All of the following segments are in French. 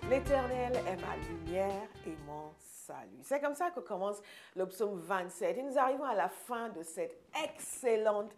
L'Éternel est ma lumière et mon salut. C'est comme ça que commence le psaume 27. Et nous arrivons à la fin de cette excellente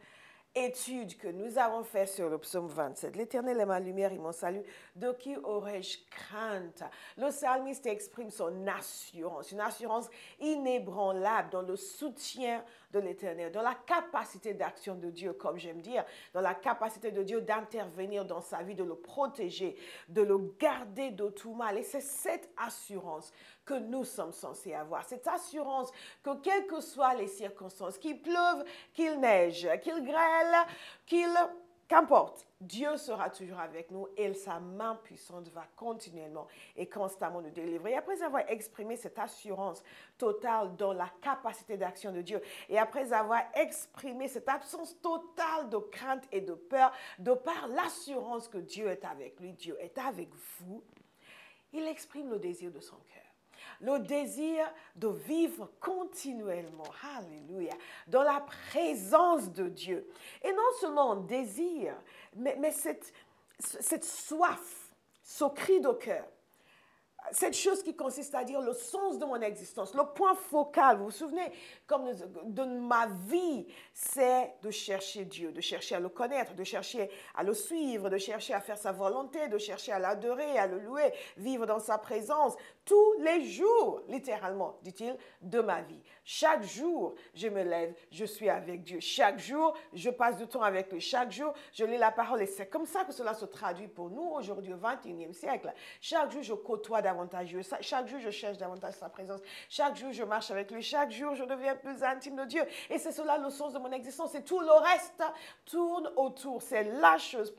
étude que nous avons faite sur le psaume 27. L'Éternel est ma lumière et mon salut. De qui aurais-je crainte? Le psalmiste exprime son assurance, une assurance inébranlable dans le soutien de l'Éternel, dans la capacité d'action de Dieu, comme j'aime dire, dans la capacité de Dieu d'intervenir dans sa vie, de le protéger, de le garder de tout mal. Et c'est cette assurance que nous sommes censés avoir. Cette assurance que quelles que soient les circonstances, qu'il pleuve, qu'il neige, qu'il grêle, qu'importe, Dieu sera toujours avec nous et sa main puissante va continuellement et constamment nous délivrer. Et après avoir exprimé cette assurance totale dans la capacité d'action de Dieu et après avoir exprimé cette absence totale de crainte et de peur, de par l'assurance que Dieu est avec lui, Dieu est avec vous, il exprime le désir de son cœur. Le désir de vivre continuellement, alléluia, dans la présence de Dieu. Et non seulement un désir, mais cette soif, ce cri de cœur, cette chose qui consiste à dire le sens de mon existence, le point focal, vous vous souvenez, comme de ma vie, c'est de chercher Dieu, de chercher à le connaître, de chercher à le suivre, de chercher à faire sa volonté, de chercher à l'adorer, à le louer, vivre dans sa présence, tous les jours, littéralement, dit-il, de ma vie. Chaque jour, je me lève, je suis avec Dieu. Chaque jour, je passe du temps avec lui. Chaque jour, je lis la parole et c'est comme ça que cela se traduit pour nous aujourd'hui au XXIe siècle. Chaque jour, je côtoie davantage Dieu. Chaque jour, je cherche davantage sa présence. Chaque jour, je marche avec lui. Chaque jour, je deviens plus intime de Dieu. Et c'est cela le sens de mon existence. Et tout le reste tourne autour. C'est la chose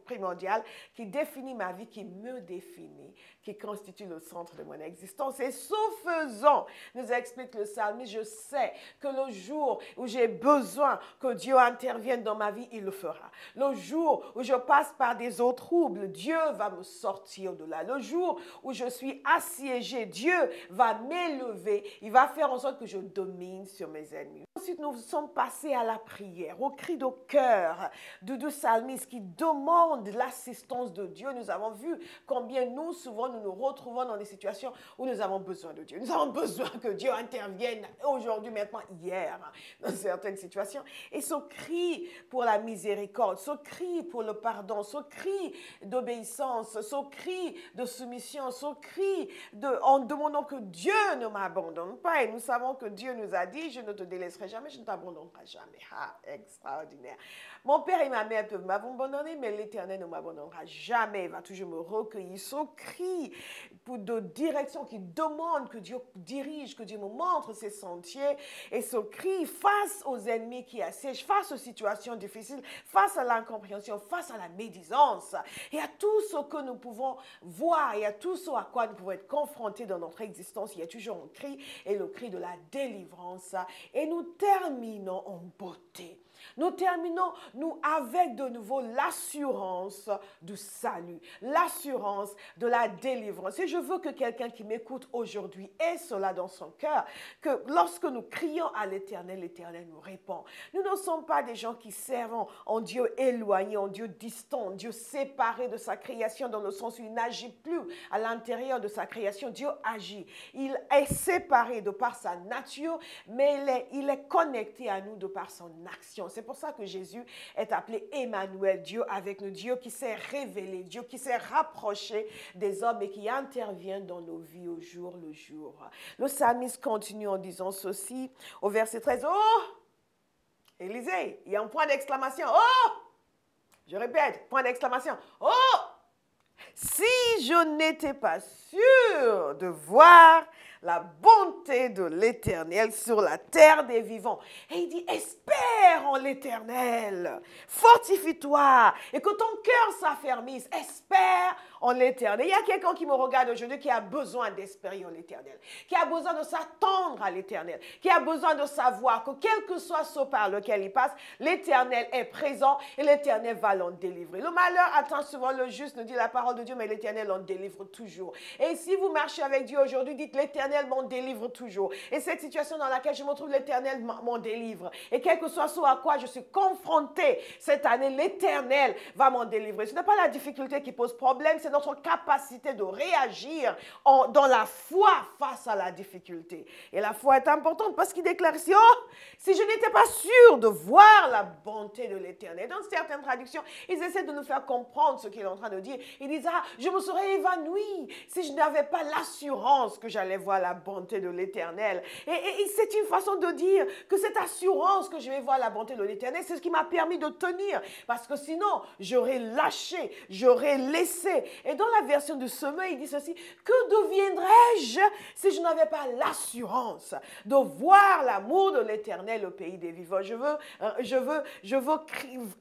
primordiale qui définit ma vie, qui me définit, qui constitue le centre de mon existence. Et ce faisant, nous explique le psalmiste, je sais que le jour où j'ai besoin que Dieu intervienne dans ma vie, il le fera. Le jour où je passe par des eaux troubles, Dieu va me sortir de là. Le jour où je suis assiégé, Dieu va m'élever. Il va faire en sorte que je domine sur mes ennemis. Ensuite, nous sommes passés à la prière, au cri de cœur du psalmiste qui demande l'assistance de Dieu. Nous avons vu combien nous, souvent, nous nous retrouvons dans des situations où nous avons besoin de Dieu. Nous avons besoin que Dieu intervienne aujourd'hui, maintenant, hier, dans certaines situations. Et ce cri pour la miséricorde, ce cri pour le pardon, ce cri d'obéissance, ce cri de soumission, ce cri en demandant que Dieu ne m'abandonne pas. Et nous savons que Dieu nous a dit, je ne te délaisserai jamais, je ne t'abandonnerai jamais. Ah, extraordinaire. Mon père et ma mère peuvent m'abandonner, mais l'Éternel ne m'abandonnera jamais. Il va toujours me recueillir. Ce cri de direction qui demande que Dieu dirige, que Dieu me montre ses sentiers. Et ce cri face aux ennemis qui assiègent, face aux situations difficiles, face à l'incompréhension, face à la médisance. Et à tout ce que nous pouvons voir et à tout ce à quoi nous pouvons être confrontés dans notre existence, il y a toujours un cri et le cri de la délivrance. Et nous terminons en beauté. Nous terminons, nous, avec de nouveau l'assurance du salut, l'assurance de la délivrance. Et je veux que quelqu'un qui m'écoute aujourd'hui ait cela dans son cœur, que lorsque nous crions à l'Éternel, l'Éternel nous répond. Nous ne sommes pas des gens qui servent en Dieu éloigné, en Dieu distant, en Dieu séparé de sa création, dans le sens où il n'agit plus à l'intérieur de sa création. Dieu agit. Il est séparé de par sa nature, mais il est connecté à nous de par son action. C'est pour ça que Jésus est appelé Emmanuel, Dieu avec nous, Dieu qui s'est révélé, Dieu qui s'est rapproché des hommes et qui intervient dans nos vies au jour le jour. Le psalmiste continue en disant ceci au verset 13. Oh! Élisée, il y a un point d'exclamation. Oh! Je répète, point d'exclamation. Oh! Si je n'étais pas sûr de voir la bonté de l'Éternel sur la terre des vivants. Et il dit, espère en l'Éternel, fortifie-toi et que ton cœur s'affermisse, espère en l'Éternel. Il y a quelqu'un qui me regarde aujourd'hui qui a besoin d'espérer en l'Éternel, qui a besoin de s'attendre à l'Éternel, qui a besoin de savoir que quel que soit ce par lequel il passe, l'Éternel est présent et l'Éternel va l'en délivrer. Le malheur attend souvent le juste, nous dit la parole de Dieu, mais l'Éternel en délivre toujours. Et si vous marchez avec Dieu aujourd'hui, dites l'Éternel l'Éternel m'en délivre toujours. Et cette situation dans laquelle je me trouve, l'Éternel m'en délivre. Et quel que soit ce à quoi je suis confrontée cette année, l'Éternel va m'en délivrer. Ce n'est pas la difficulté qui pose problème, c'est notre capacité de réagir dans la foi face à la difficulté. Et la foi est importante parce qu'il déclare ici, oh, si je n'étais pas sûr de voir la bonté de l'Éternel. Dans certaines traductions, ils essaient de nous faire comprendre ce qu'il est en train de dire. Ils disent, ah, je me serais évanoui si je n'avais pas l'assurance que j'allais voir la bonté de l'Éternel. Et c'est une façon de dire que cette assurance que je vais voir la bonté de l'Éternel, c'est ce qui m'a permis de tenir. Parce que sinon, j'aurais lâché, j'aurais laissé. Et dans la version du Semeur, il dit ceci, que deviendrais-je si je n'avais pas l'assurance de voir l'amour de l'Éternel au pays des vivants? Je veux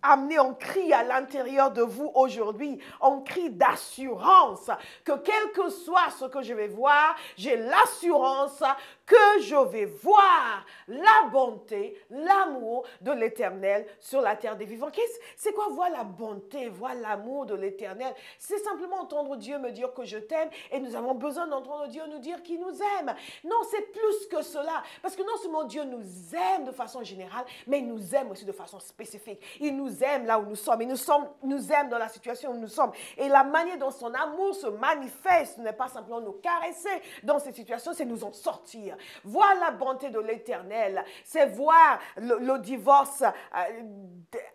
amener un cri à l'intérieur de vous aujourd'hui, un cri d'assurance, que quel que soit ce que je vais voir, j'ai l'assurance que je vais voir la bonté, l'amour de l'Éternel sur la terre des vivants. C'est quoi voir la bonté, voir l'amour de l'Éternel? C'est simplement entendre Dieu me dire que je t'aime, et nous avons besoin d'entendre Dieu nous dire qu'il nous aime. Non, c'est plus que cela, parce que non seulement Dieu nous aime de façon générale, mais il nous aime aussi de façon spécifique. Il nous aime là où nous sommes, nous aime dans la situation où nous sommes. Et la manière dont son amour se manifeste, ce n'est pas simplement nous caresser dans ces situations, c'est nous en sortir. Voir la bonté de l'Éternel, c'est voir le divorce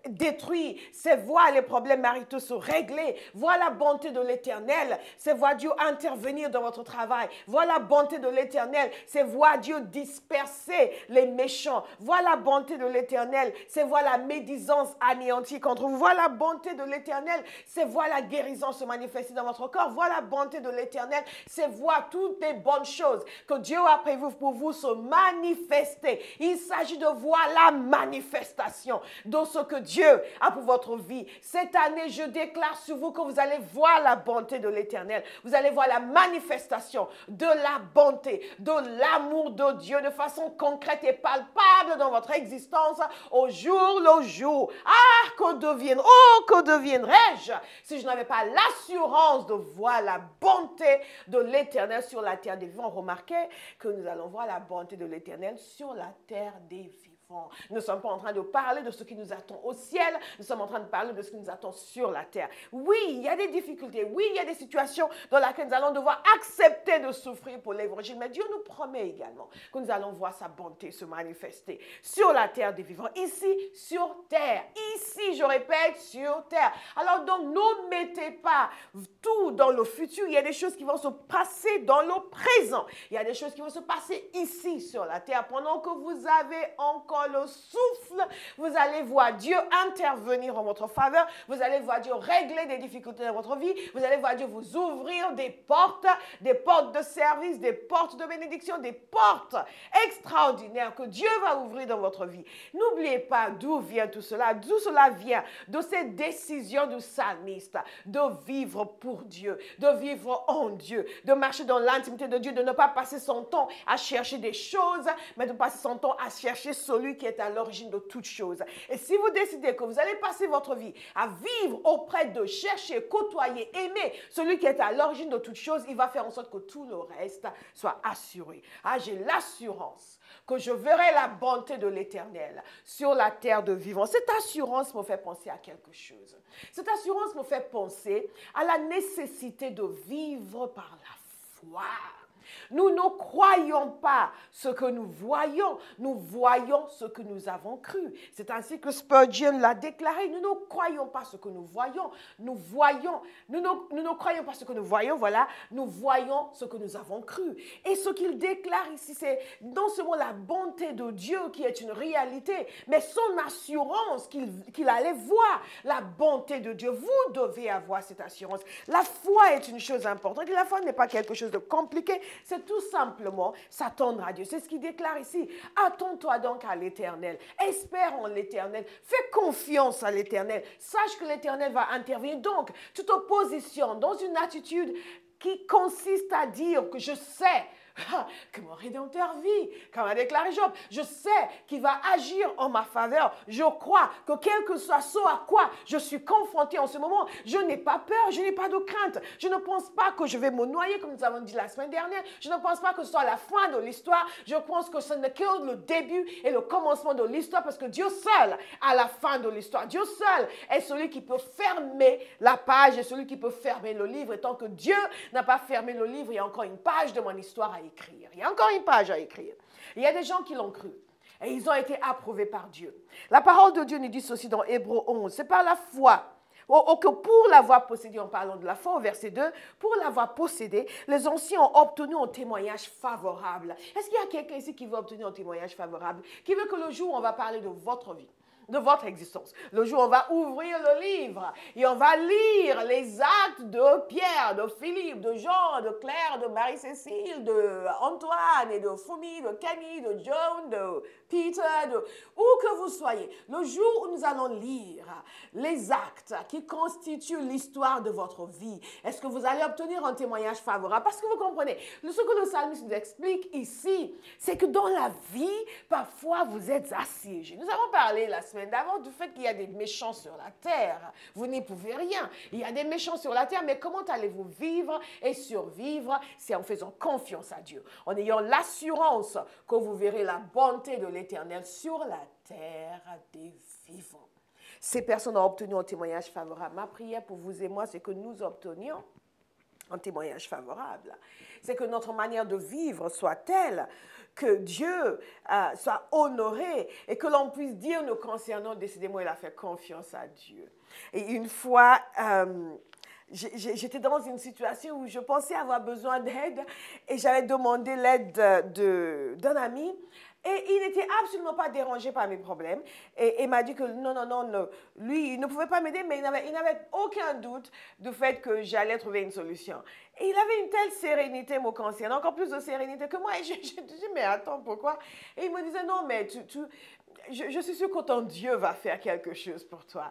détruit, c'est voir les problèmes maritaux se régler. Voir la bonté de l'Éternel, c'est voir Dieu intervenir dans votre travail. Voir la bonté de l'Éternel, c'est voir Dieu disperser les méchants. Voir la bonté de l'Éternel, c'est voir la médisance anéantie contre vous. Voir la bonté de l'Éternel, c'est voir la guérison se manifester dans votre corps. Voir la bonté de l'Éternel, c'est voir toutes les bonnes choses que Dieu a prévues pour vous se manifester. Il s'agit de voir la manifestation de ce que Dieu a pour votre vie. Cette année, je déclare sur vous que vous allez voir la bonté de l'Éternel. Vous allez voir la manifestation de la bonté, de l'amour de Dieu de façon concrète et palpable dans votre existence au jour le jour. Ah, que deviendrais-je si je n'avais pas l'assurance de voir la bonté de l'Éternel sur la terre des vivants? Remarquez que nous allons voir la bonté de l'Éternel sur la terre des vivants. Nous ne sommes pas en train de parler de ce qui nous attend au ciel, nous sommes en train de parler de ce qui nous attend sur la terre. Oui, il y a des difficultés, oui, il y a des situations dans lesquelles nous allons devoir accepter de souffrir pour l'évangile, mais Dieu nous promet également que nous allons voir sa bonté se manifester sur la terre des vivants, ici sur terre, ici, je répète, sur terre. Alors donc, ne mettez pas tout dans le futur, il y a des choses qui vont se passer dans le présent, il y a des choses qui vont se passer ici sur la terre, pendant que vous avez encore le souffle, vous allez voir Dieu intervenir en votre faveur, vous allez voir Dieu régler des difficultés dans votre vie, vous allez voir Dieu vous ouvrir des portes de service, des portes de bénédiction, des portes extraordinaires que Dieu va ouvrir dans votre vie. N'oubliez pas d'où vient tout cela. D'où cela vient? De cette décision du psalmiste de vivre pour Dieu, de vivre en Dieu, de marcher dans l'intimité de Dieu, de ne pas passer son temps à chercher des choses, mais de passer son temps à chercher celui qui est à l'origine de toutes choses. Et si vous décidez que vous allez passer votre vie à vivre auprès de, chercher, côtoyer, aimer celui qui est à l'origine de toutes choses, il va faire en sorte que tout le reste soit assuré. Ah, j'ai l'assurance que je verrai la bonté de l'Éternel sur la terre de vivants. Cette assurance me fait penser à quelque chose. Cette assurance me fait penser à la nécessité de vivre par la foi. Nous ne croyons pas ce que nous voyons ce que nous avons cru. C'est ainsi que Spurgeon l'a déclaré. Nous ne croyons pas ce que nous voyons, nous ne croyons pas ce que nous voyons, voilà, nous voyons ce que nous avons cru. Et ce qu'il déclare ici, c'est non seulement la bonté de Dieu qui est une réalité, mais son assurance qu'il allait voir la bonté de Dieu. Vous devez avoir cette assurance. La foi est une chose importante et la foi n'est pas quelque chose de compliqué. C'est tout simplement s'attendre à Dieu. C'est ce qu'il déclare ici. Attends-toi donc à l'Éternel. Espère en l'Éternel. Fais confiance à l'Éternel. Sache que l'Éternel va intervenir. Donc, tu te positionnes dans une attitude qui consiste à dire que je sais que mon Rédempteur vit, comme a déclaré Job. Je sais qu'il va agir en ma faveur. Je crois que quel que soit ce à quoi je suis confronté en ce moment, je n'ai pas peur, je n'ai pas de crainte. Je ne pense pas que je vais me noyer, comme nous avons dit la semaine dernière. Je ne pense pas que ce soit la fin de l'histoire. Je pense que ce n'est que le début et le commencement de l'histoire, parce que Dieu seul a la fin de l'histoire. Dieu seul est celui qui peut fermer la page et celui qui peut fermer le livre. Et tant que Dieu n'a pas fermé le livre, il y a encore une page de mon histoire à écrire. Il y a encore une page à écrire. Il y a des gens qui l'ont cru. Et ils ont été approuvés par Dieu. La parole de Dieu nous dit ceci dans Hébreux 11. C'est par la foi. Que pour l'avoir possédé, en parlant de la foi, au verset 2, pour l'avoir possédé, les anciens ont obtenu un témoignage favorable. Est-ce qu'il y a quelqu'un ici qui veut obtenir un témoignage favorable? Qui veut que le jour où on va parler de votre vie, de votre existence, le jour où on va ouvrir le livre et on va lire les actes de Pierre, de Philippe, de Jean, de Claire, de Marie-Cécile, de Antoine et de Fumi, de Camille, de John, de Peter, où que vous soyez, le jour où nous allons lire les actes qui constituent l'histoire de votre vie, est-ce que vous allez obtenir un témoignage favorable? Parce que vous comprenez, ce que le psalmiste nous explique ici, c'est que dans la vie, parfois vous êtes assiégés. Nous avons parlé la semaine d'avant du fait qu'il y a des méchants sur la terre. Vous n'y pouvez rien. Il y a des méchants sur la terre, mais comment allez-vous vivre et survivre? C'est en faisant confiance à Dieu, en ayant l'assurance que vous verrez la bonté de l'Éternel sur la terre des vivants. Ces personnes ont obtenu un témoignage favorable. Ma prière pour vous et moi, c'est que nous obtenions un témoignage favorable. C'est que notre manière de vivre soit telle que Dieu soit honoré et que l'on puisse dire nous concernant, décidément, il a fait confiance à Dieu. Et une fois, j'étais dans une situation où je pensais avoir besoin d'aide et j'avais demandé l'aide d'un ami. Et il n'était absolument pas dérangé par mes problèmes. Et il m'a dit que non, lui, il ne pouvait pas m'aider, mais il n'avait aucun doute du fait que j'allais trouver une solution. Et il avait une telle sérénité me concernant, encore plus de sérénité que moi. Et je dis, mais attends, pourquoi? Et il me disait, non, mais je suis sûre que ton Dieu va faire quelque chose pour toi.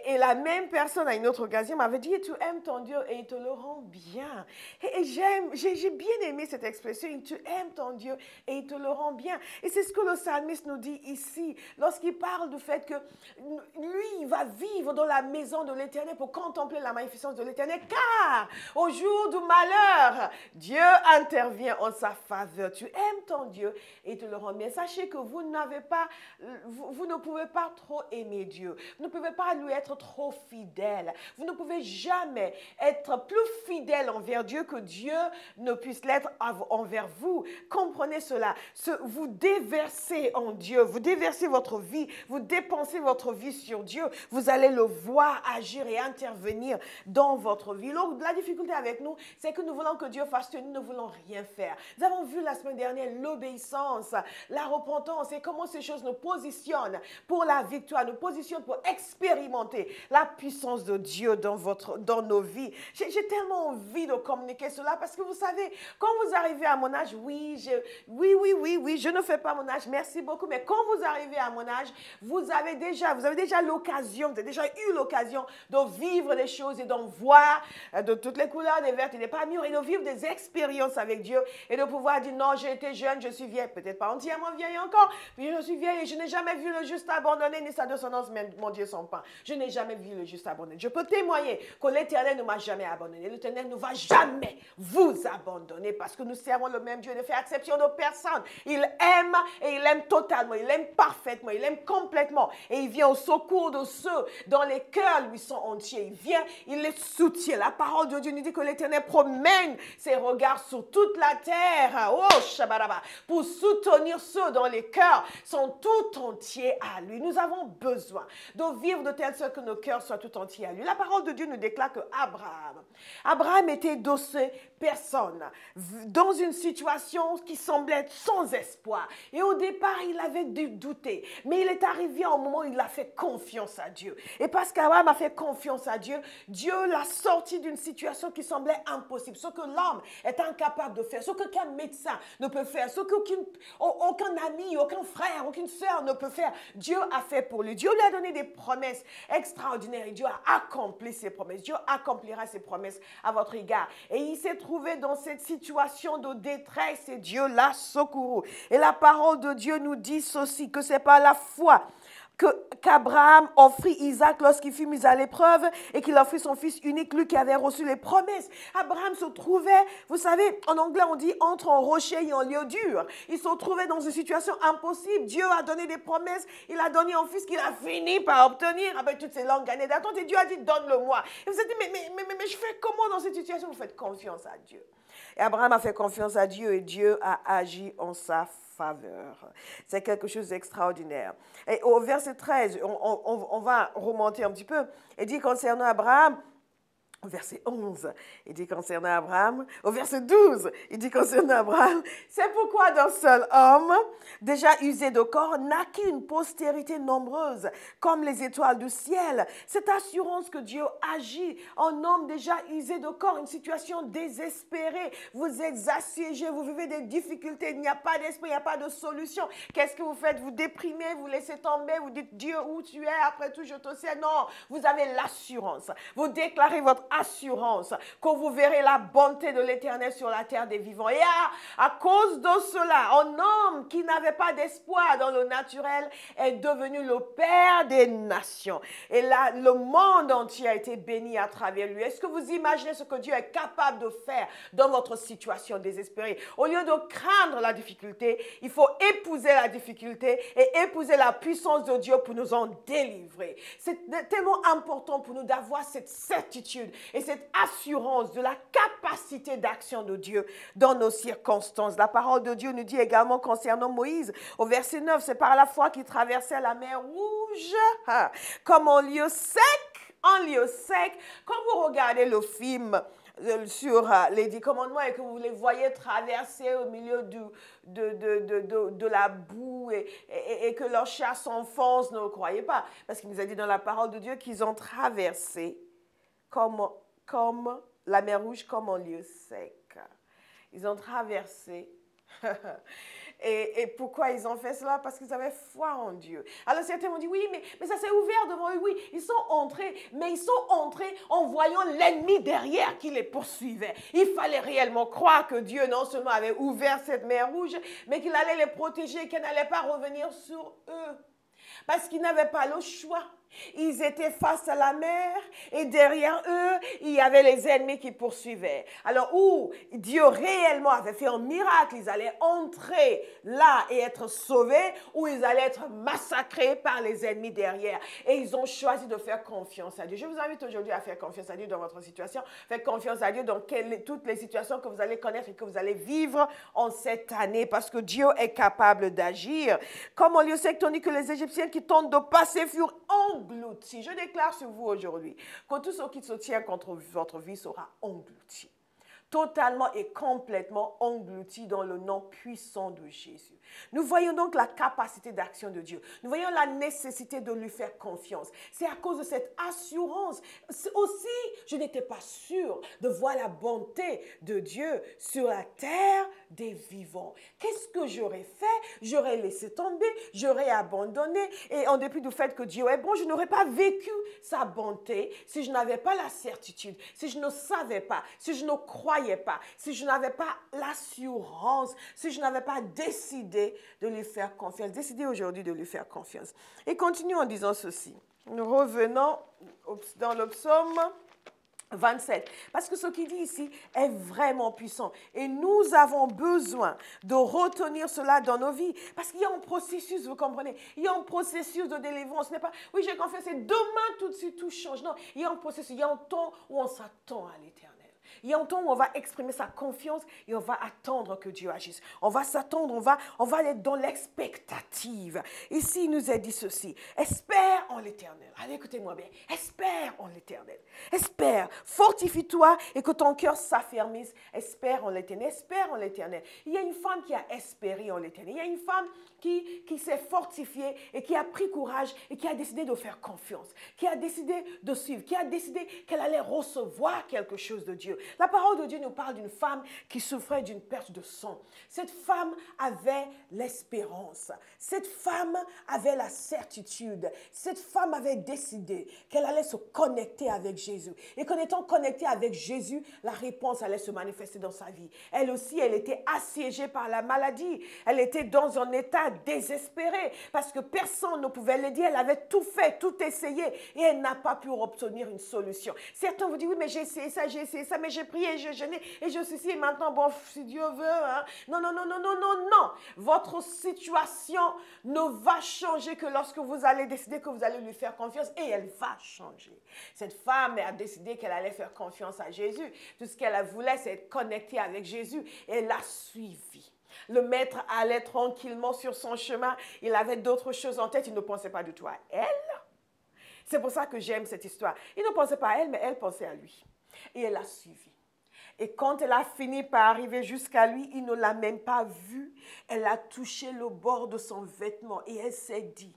Et la même personne, à une autre occasion, m'avait dit, tu aimes ton Dieu et il te le rend bien. Et j'ai bien aimé cette expression, tu aimes ton Dieu et il te le rend bien. Et c'est ce que le psalmiste nous dit ici, lorsqu'il parle du fait que lui, il va vivre dans la maison de l'Éternel pour contempler la magnificence de l'Éternel, car au jour du malheur, Dieu intervient en sa faveur. Tu aimes ton Dieu et il te le rend bien. Sachez que vous ne pouvez pas trop aimer Dieu. Vous ne pouvez pas lui être trop fidèle. Vous ne pouvez jamais être plus fidèle envers Dieu que Dieu ne puisse l'être envers vous. Comprenez cela. Vous déversez en Dieu, vous déversez votre vie, vous dépensez votre vie sur Dieu, vous allez le voir agir et intervenir dans votre vie. Donc, la difficulté avec nous, c'est que nous voulons que Dieu fasse, nous ne voulons rien faire. Nous avons vu la semaine dernière l'obéissance, la repentance et comment ces choses nous positionnent pour la victoire, nous positionnent pour expérimenter la puissance de Dieu dans nos vies. J'ai tellement envie de communiquer cela parce que vous savez, quand vous arrivez à mon âge, oui, je ne fais pas mon âge, merci beaucoup, mais quand vous arrivez à mon âge, vous avez déjà l'occasion, vous avez déjà eu l'occasion de vivre des choses et d'en voir de toutes les couleurs, des vertes et des pas mûres, et de vivre des expériences avec Dieu et de pouvoir dire non, j'ai été jeune, je suis vieille, peut-être pas entièrement vieille encore, mais je suis vieille et je n'ai jamais vu le juste abandonné ni sa descendance, mon Dieu, son pain. Je n'ai jamais vu le juste abandonné. Je peux témoigner que l'Éternel ne m'a jamais abandonné. L'Éternel ne va jamais vous abandonner parce que nous servons le même Dieu. Il ne fait exception de personne. Il aime et il aime totalement. Il aime parfaitement. Il aime complètement. Et il vient au secours de ceux dont les cœurs lui sont entiers. Il vient, il les soutient. La parole de Dieu nous dit que l'Éternel promène ses regards sur toute la terre. Oh, Shabaraba. Pour soutenir ceux dont les cœurs sont tout entiers à lui. Nous avons besoin de vivre de telle sorte que nos cœurs soient tout entiers à lui. La parole de Dieu nous déclare que Abraham était de ces personnes dans une situation qui semblait être sans espoir. Et au départ, il avait dû douter. Mais il est arrivé à un moment où il a fait confiance à Dieu. Et parce qu'Abraham a fait confiance à Dieu, Dieu l'a sorti d'une situation qui semblait impossible. Ce que l'homme est incapable de faire, ce qu'aucun médecin ne peut faire, ce qu'aucun ami, aucun frère, aucune sœur ne peut faire, Dieu a fait pour lui. Dieu lui a donné des promesses. extraordinaire et Dieu a accompli ses promesses. Dieu accomplira ses promesses à votre égard. Et il s'est trouvé dans cette situation de détresse et Dieu l'a secouru. Et la parole de Dieu nous dit ceci, que c'est par la foi qu'Abraham offrit Isaac lorsqu'il fut mis à l'épreuve et qu'il offrit son fils unique, lui qui avait reçu les promesses. Abraham se trouvait, vous savez, en anglais on dit entre en rocher et en lieu dur. Il se trouvait dans une situation impossible. Dieu a donné des promesses, il a donné un fils qu'il a fini par obtenir avec toutes ces longues années d'attente et Dieu a dit donne-le-moi. Et vous avez dit mais je fais comment dans cette situation? Vous faites confiance à Dieu. Et Abraham a fait confiance à Dieu et Dieu a agi en sa faveur. C'est quelque chose d'extraordinaire. Et au verset 13, on va remonter un petit peu. Il dit concernant Abraham, au verset 11, il dit concernant Abraham. Au verset 12, il dit concernant Abraham. C'est pourquoi d'un seul homme, déjà usé de corps, naquit une postérité nombreuse, comme les étoiles du ciel. Cette assurance que Dieu agit, un homme déjà usé de corps, une situation désespérée. Vous êtes assiégé, vous vivez des difficultés, il n'y a pas d'esprit, il n'y a pas de solution. Qu'est-ce que vous faites? Vous déprimez, vous laissez tomber, vous dites Dieu où tu es, après tout je te sais. Non, vous avez l'assurance. Vous déclarez votre assurance que vous verrez la bonté de l'Éternel sur la terre des vivants. Et à cause de cela, un homme qui n'avait pas d'espoir dans le naturel est devenu le Père des nations. Et là, le monde entier a été béni à travers lui. Est-ce que vous imaginez ce que Dieu est capable de faire dans votre situation désespérée? Au lieu de craindre la difficulté, il faut épouser la difficulté et épouser la puissance de Dieu pour nous en délivrer. C'est tellement important pour nous d'avoir cette certitude et cette assurance de la capacité d'action de Dieu dans nos circonstances. La parole de Dieu nous dit également concernant Moïse, au verset 9, c'est par la foi qu'il traversait la mer Rouge, comme en lieu sec. Quand vous regardez le film sur les 10 commandements et que vous les voyez traverser au milieu de la boue et que leur chair s'enfonce, ne le croyez pas. Parce qu'il nous a dit dans la parole de Dieu qu'ils ont traversé comme la mer Rouge, comme en lieu sec. Ils ont traversé. Et pourquoi ils ont fait cela? Parce qu'ils avaient foi en Dieu. Alors certains m'ont dit, oui, mais ça s'est ouvert devant eux. Oui, ils sont entrés, mais ils sont entrés en voyant l'ennemi derrière qui les poursuivait. Il fallait réellement croire que Dieu non seulement avait ouvert cette mer Rouge, mais qu'il allait les protéger, qu'elle n'allait pas revenir sur eux. Parce qu'ils n'avaient pas le choix. Ils étaient face à la mer et derrière eux, il y avait les ennemis qui poursuivaient. Alors, où Dieu réellement avait fait un miracle, ils allaient entrer là et être sauvés, ou ils allaient être massacrés par les ennemis derrière. Et ils ont choisi de faire confiance à Dieu. Je vous invite aujourd'hui à faire confiance à Dieu dans votre situation. Faites confiance à Dieu dans toutes les situations que vous allez connaître et que vous allez vivre en cette année, parce que Dieu est capable d'agir. Comme en lieu sec, tandis que les Égyptiens qui tentent de passer furent engloutis. Je déclare sur vous aujourd'hui que tout ce qui se tient contre votre vie sera englouti. Totalement et complètement englouti dans le nom puissant de Jésus. Nous voyons donc la capacité d'action de Dieu. Nous voyons la nécessité de lui faire confiance. C'est à cause de cette assurance. Aussi, je n'étais pas sûre de voir la bonté de Dieu sur la terre des vivants. Qu'est-ce que j'aurais fait? J'aurais laissé tomber, j'aurais abandonné. Et en dépit du fait que Dieu est bon, je n'aurais pas vécu sa bonté si je n'avais pas la certitude, si je ne savais pas, si je ne croyais pas, si je n'avais pas l'assurance, si je n'avais pas décidé de lui faire confiance, décidé aujourd'hui de lui faire confiance. Et continue en disant ceci. Nous revenons dans le psaume 27. Parce que ce qu'il dit ici est vraiment puissant. Et nous avons besoin de retenir cela dans nos vies. Parce qu'il y a un processus, vous comprenez? Il y a un processus de délivrance. Ce n'est pas, oui, j'ai confiance, et demain tout de suite tout change. Non, il y a un processus, il y a un temps où on s'attend à l'Éternel. Il y a un temps où on va exprimer sa confiance et on va attendre que Dieu agisse. On va s'attendre, on va être dans l'expectative. Ici, il nous a dit ceci. Espère en l'Éternel. Allez, écoutez-moi bien. Espère en l'Éternel. Espère. Fortifie-toi et que ton cœur s'affermisse. Espère en l'Éternel. Espère en l'Éternel. Il y a une femme qui a espéré en l'Éternel. Il y a une femme qui s'est fortifiée et qui a pris courage et qui a décidé de faire confiance, qui a décidé de suivre, qui a décidé qu'elle allait recevoir quelque chose de Dieu. La parole de Dieu nous parle d'une femme qui souffrait d'une perte de sang. Cette femme avait l'espérance. Cette femme avait la certitude. Cette femme avait décidé qu'elle allait se connecter avec Jésus. Et qu'en étant connectée avec Jésus, la réponse allait se manifester dans sa vie. Elle aussi, elle était assiégée par la maladie. Elle était dans un état désespéré parce que personne ne pouvait l'aider. Elle avait tout fait, tout essayé et elle n'a pas pu obtenir une solution. Certains vous disent, oui, mais j'ai essayé ça, mais j'ai prié, j'ai jeûné et je suis ici et maintenant, bon, si Dieu veut. Hein. Non, non, non, non, non, non, non. Votre situation ne va changer que lorsque vous allez décider que vous allez lui faire confiance et elle va changer. Cette femme a décidé qu'elle allait faire confiance à Jésus. Tout ce qu'elle voulait, c'est être connectée avec Jésus et elle l'a suivi. Le maître allait tranquillement sur son chemin. Il avait d'autres choses en tête. Il ne pensait pas du tout à elle. C'est pour ça que j'aime cette histoire. Il ne pensait pas à elle, mais elle pensait à lui. Et elle l'a suivi. Et quand elle a fini par arriver jusqu'à lui, il ne l'a même pas vu. Elle a touché le bord de son vêtement et elle s'est dit,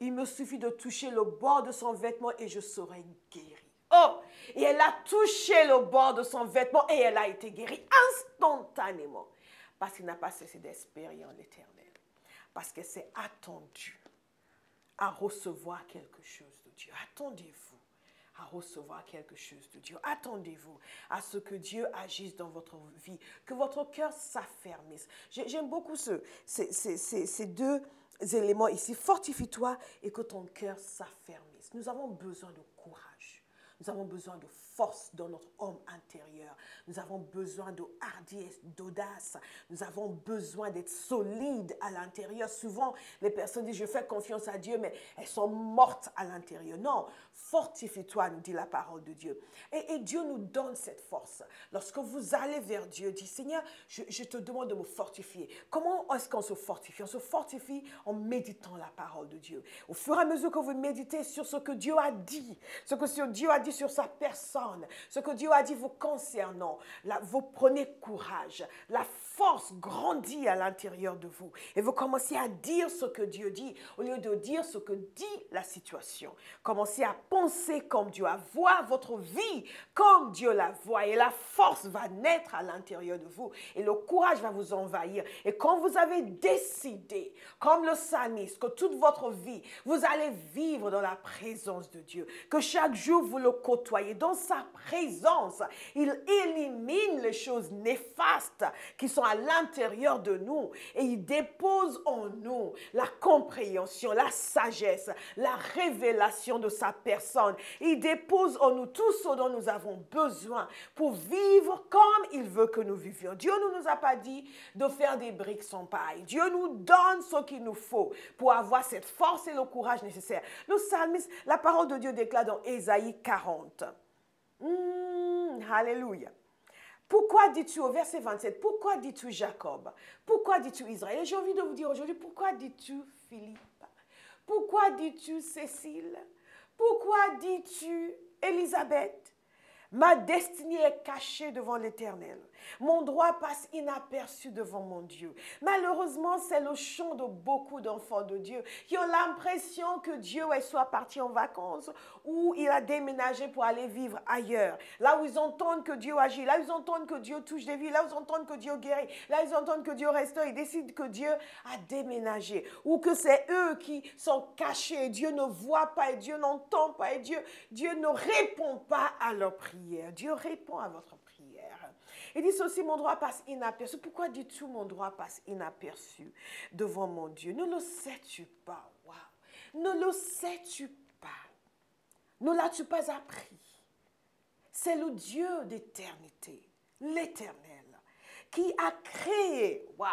il me suffit de toucher le bord de son vêtement et je serai guérie. Oh! Et elle a touché le bord de son vêtement et elle a été guérie instantanément. Parce qu'il n'a pas cessé d'espérer en l'Éternel. Parce qu'elle s'est attendue à recevoir quelque chose de Dieu. Attendez-vous à recevoir quelque chose de Dieu. Attendez-vous à ce que Dieu agisse dans votre vie, que votre cœur s'affermisse. J'aime beaucoup ces deux éléments ici. Fortifie-toi et que ton cœur s'affermisse. Nous avons besoin de courage. Nous avons besoin de force dans notre homme intérieur. Nous avons besoin de hardiesse, d'audace. Nous avons besoin d'être solides à l'intérieur. Souvent, les personnes disent, je fais confiance à Dieu, mais elles sont mortes à l'intérieur. Non, fortifie-toi, nous dit la parole de Dieu. Et Dieu nous donne cette force. Lorsque vous allez vers Dieu, dites, Seigneur, je te demande de me fortifier. Comment est-ce qu'on se fortifie? On se fortifie en méditant la parole de Dieu. Au fur et à mesure que vous méditez sur ce que Dieu a dit, ce que Dieu a dit sur sa personne, ce que Dieu a dit vous concernant, vous prenez courage, la force grandit à l'intérieur de vous et vous commencez à dire ce que Dieu dit au lieu de dire ce que dit la situation. Commencez à penser comme Dieu, à voir votre vie comme Dieu la voit et la force va naître à l'intérieur de vous et le courage va vous envahir. Et quand vous avez décidé, comme le psalmiste, que toute votre vie, vous allez vivre dans la présence de Dieu, que chaque jour vous le côtoyez dans sa présence, il élimine les choses néfastes qui sont à l'intérieur de nous et il dépose en nous la compréhension, la sagesse, la révélation de sa personne. Il dépose en nous tout ce dont nous avons besoin pour vivre comme il veut que nous vivions. Dieu ne nous a pas dit de faire des briques sans paille. Dieu nous donne ce qu'il nous faut pour avoir cette force et le courage nécessaire. Le psalmiste, la parole de Dieu déclare dans Ésaïe 40. Alléluia. Pourquoi dis-tu au verset 27, pourquoi dis-tu Jacob? Pourquoi dis-tu Israël? Et j'ai envie de vous dire aujourd'hui, pourquoi dis-tu Philippe? Pourquoi dis-tu Cécile? Pourquoi dis-tu Élisabeth? Ma destinée est cachée devant l'Éternel. Mon droit passe inaperçu devant mon Dieu. Malheureusement, c'est le chant de beaucoup d'enfants de Dieu qui ont l'impression que Dieu est soit parti en vacances ou il a déménagé pour aller vivre ailleurs. Là où ils entendent que Dieu agit, là où ils entendent que Dieu touche des vies, là où ils entendent que Dieu guérit, là où ils entendent que Dieu restaure, ils décident que Dieu a déménagé ou que c'est eux qui sont cachés. Dieu ne voit pas et Dieu n'entend pas et Dieu ne répond pas à leur prière. Dieu répond à votre prière. Il dit ceci, mon droit passe inaperçu. Pourquoi dis-tu mon droit passe inaperçu devant mon Dieu? Ne le sais-tu pas? Wow. Ne le sais-tu pas? Ne l'as-tu pas appris? C'est le Dieu d'éternité, l'Éternel, qui a créé, wow,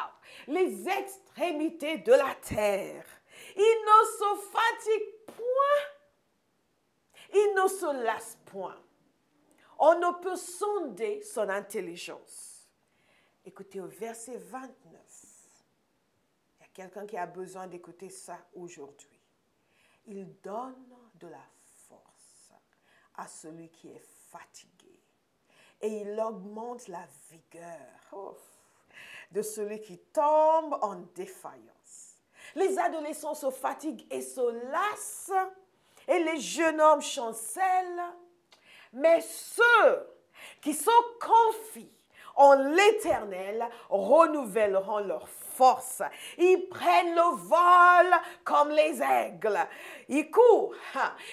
les extrémités de la terre. Il ne se fatigue point. Il ne se lasse point. On ne peut sonder son intelligence. Écoutez au verset 29. Il y a quelqu'un qui a besoin d'écouter ça aujourd'hui. Il donne de la force à celui qui est fatigué. Et il augmente la vigueur de celui qui tombe en défaillance. Les adolescents se fatiguent et se lassent, et les jeunes hommes chancellent. Mais ceux qui se confient en l'Éternel renouvelleront leur force. Ils prennent le vol comme les aigles. Ils courent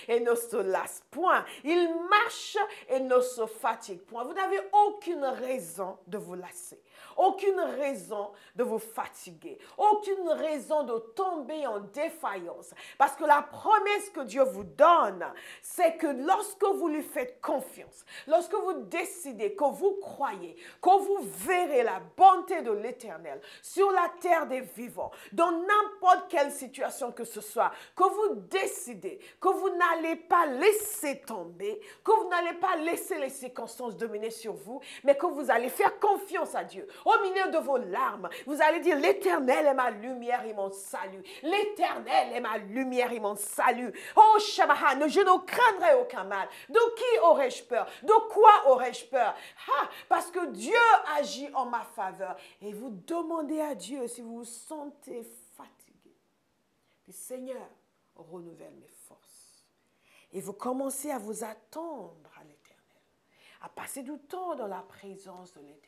et ne se lassent point. Ils marchent et ne se fatiguent point. Vous n'avez aucune raison de vous lasser. Aucune raison de vous fatiguer. Aucune raison de tomber en défaillance. Parce que la promesse que Dieu vous donne, c'est que lorsque vous lui faites confiance, lorsque vous décidez, que vous croyez, que vous verrez la bonté de l'Éternel sur la terre des vivants, dans n'importe quelle situation que ce soit, que vous décidez que vous n'allez pas laisser tomber, que vous n'allez pas laisser les circonstances dominer sur vous, mais que vous allez faire confiance à Dieu. Au milieu de vos larmes, vous allez dire, l'Éternel est ma lumière et mon salut. L'Éternel est ma lumière et mon salut. Oh Shamahan, je ne craindrai aucun mal. De qui aurais-je peur? De quoi aurais-je peur? Parce que Dieu agit en ma faveur. Et vous demandez à Dieu si vous vous sentez fatigué. Puis Seigneur, renouvelle mes forces. Et vous commencez à vous attendre à l'Éternel, à passer du temps dans la présence de l'Éternel,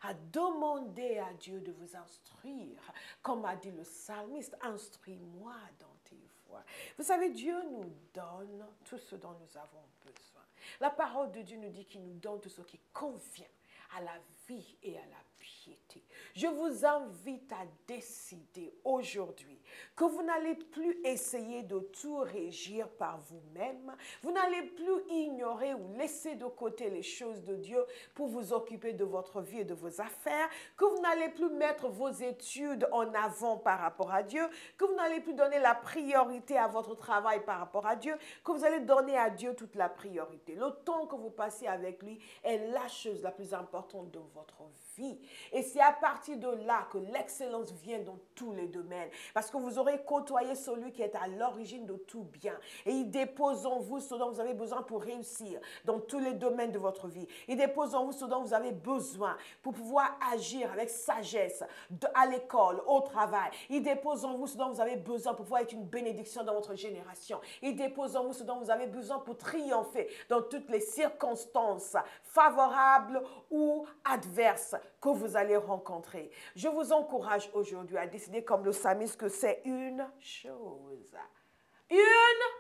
à demander à Dieu de vous instruire. Comme a dit le psalmiste, instruis-moi dans tes voies. Vous savez, Dieu nous donne tout ce dont nous avons besoin. La parole de Dieu nous dit qu'il nous donne tout ce qui convient à la vie et à la piété. Je vous invite à décider aujourd'hui que vous n'allez plus essayer de tout régir par vous-même. Vous n'allez plus ignorer ou laisser de côté les choses de Dieu pour vous occuper de votre vie et de vos affaires. Que vous n'allez plus mettre vos études en avant par rapport à Dieu. Que vous n'allez plus donner la priorité à votre travail par rapport à Dieu. Que vous allez donner à Dieu toute la priorité. Le temps que vous passez avec lui est la chose la plus importante de votre vie. Et c'est à partir de là que l'excellence vient dans tous les domaines. Parce que vous aurez côtoyé celui qui est à l'origine de tout bien. Et il dépose en vous ce dont vous avez besoin pour réussir dans tous les domaines de votre vie. Il dépose en vous ce dont vous avez besoin pour pouvoir agir avec sagesse à l'école, au travail. Il dépose en vous ce dont vous avez besoin pour pouvoir être une bénédiction dans votre génération. Il dépose en vous ce dont vous avez besoin pour triompher dans toutes les circonstances favorables ou adverses que vous allez rencontrer. Je vous encourage aujourd'hui à décider comme le psalmiste que c'est une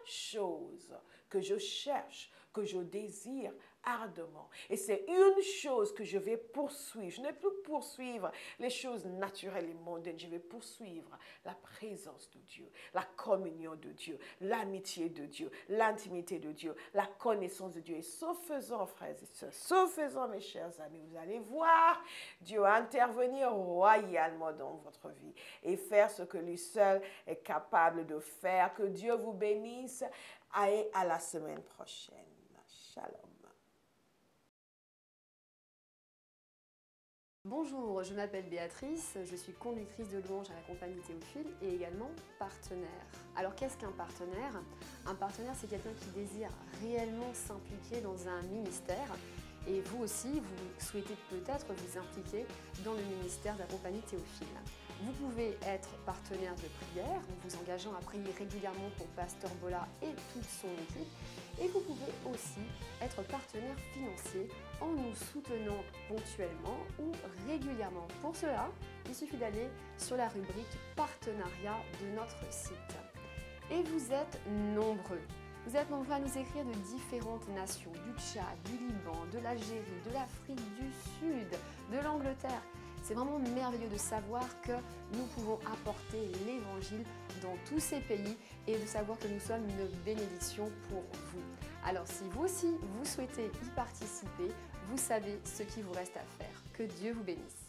chose que je cherche, que je désire ardemment. Et c'est une chose que je vais poursuivre. Je ne vais plus poursuivre les choses naturelles et mondaines. Je vais poursuivre la présence de Dieu, la communion de Dieu, l'amitié de Dieu, l'intimité de Dieu, la connaissance de Dieu. Et ce faisant, frères et sœurs, ce faisant, mes chers amis, vous allez voir Dieu intervenir royalement dans votre vie et faire ce que lui seul est capable de faire. Que Dieu vous bénisse et à la semaine prochaine. Shalom. Bonjour, je m'appelle Béatrice, je suis conductrice de louange à la compagnie Théophile et également partenaire. Alors qu'est-ce qu'un partenaire? Un partenaire, c'est quelqu'un qui désire réellement s'impliquer dans un ministère et vous aussi, vous souhaitez peut-être vous impliquer dans le ministère de la compagnie Théophile. Vous pouvez être partenaire de prière en vous engageant à prier régulièrement pour Pasteur Bola et toute son équipe. Et vous pouvez aussi être partenaire financier en nous soutenant ponctuellement ou régulièrement. Pour cela, il suffit d'aller sur la rubrique partenariat de notre site. Et vous êtes nombreux. Vous êtes nombreux à nous écrire de différentes nations, du Tchad, du Liban, de l'Algérie, de l'Afrique du Sud, de l'Angleterre. C'est vraiment merveilleux de savoir que nous pouvons apporter l'Évangile dans tous ces pays et de savoir que nous sommes une bénédiction pour vous. Alors si vous aussi, vous souhaitez y participer, vous savez ce qu'il vous reste à faire. Que Dieu vous bénisse.